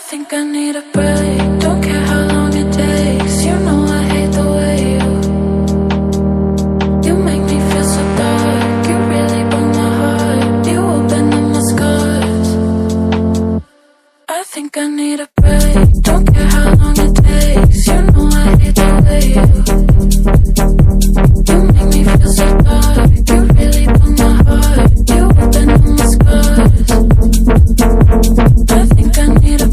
think I need a break. Don't care how long it takes. You know I hate the way you make me feel so dark. You really broke my heart. You opened up my scars. I think I need a break. Don't care how long it takes. You know I hate the way you make me feel so dark. You really broke my heart. You opened up my scars. I think I need a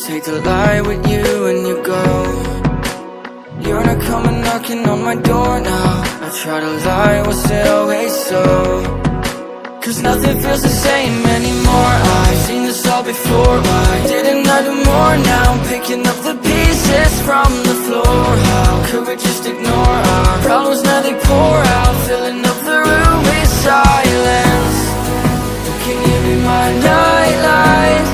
hate to lie with you when you go. You're not coming knocking on my door now. I try to lie, was it always so? Cause nothing feels the same anymore. I've seen this all before. Why didn't I do more? Now I'm picking up the pieces from the floor. How could we just ignore our problems? Now they pour out, filling up the room with silence. Can you be my nightlight?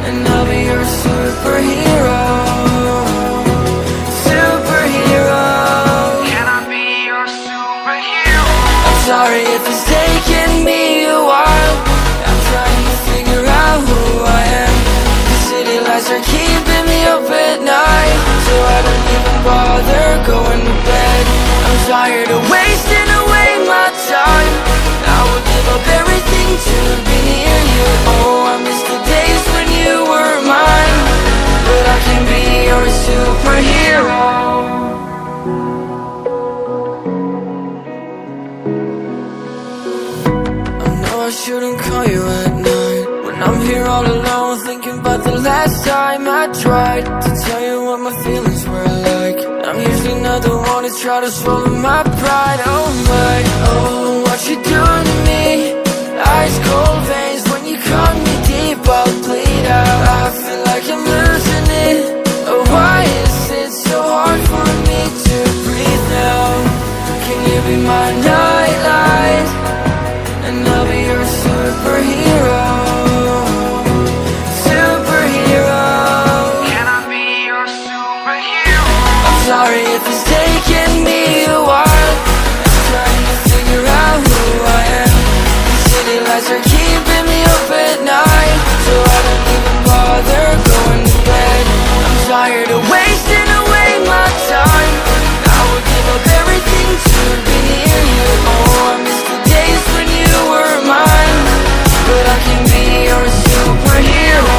And I'll be your superhero. Superhero. Can I be your superhero? I'm sorry if it's taking me a while. I'm trying to figure out who I am. The city lights are keeping me up at night, so I don't even bother going to bed. I'm tired of wasting away my time. I would give up everything to be near you. Oh, I miss the days when you were mine, but I can be your superhero. I shouldn't call you at night when I'm here all alone, thinking about the last time I tried to tell you what my feelings were like. I'm usually not the one to try to swallow my pride. Oh my, oh, what you doing to me? Ice cold veins when you cut me deep, I'll bleed out. I feel like I'm losing it. Oh, why is it so hard for me to breathe now? Can you be my nightlight? And I'll be your superhero. Superhero. Can I be your superhero? I'm sorry if it's taking me a while. I'm trying to figure out who I am. The city lights are keeping me up at night, so I don't even bother going to bed. I'm tired of wasting away my time. I would give up everything to be near you. Oh, I miss the days when you were mine, but I can be your superhero.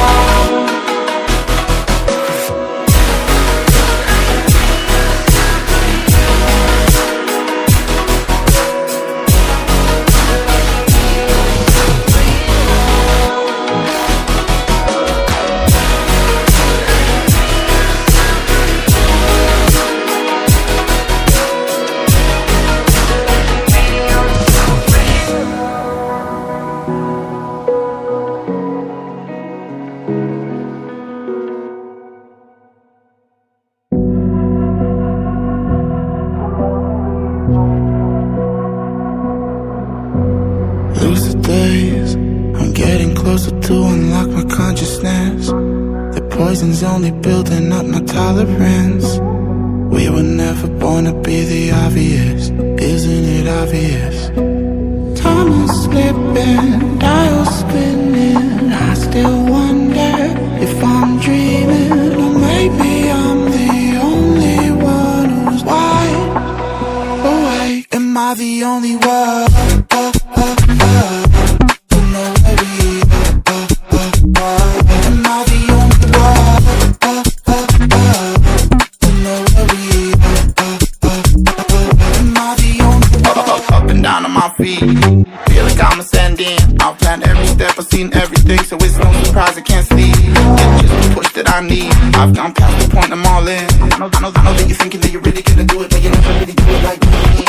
Lucid days, I'm getting closer to unlock my consciousness. The poison's only building up my tolerance. We were never born to be the obvious, isn't it obvious? Time is slipping, dials spinning. I still wonder if I'm dreaming, or maybe I'm the only one who's wide awake. Am I the only one? Feel like I'm ascending. I've planned every step, I've seen everything, so it's no surprise I can't sleep. It's just the push that I need. I've gone past the point, I'm all in. I know that you're thinking that you're really gonna do it, but you never really do it like me.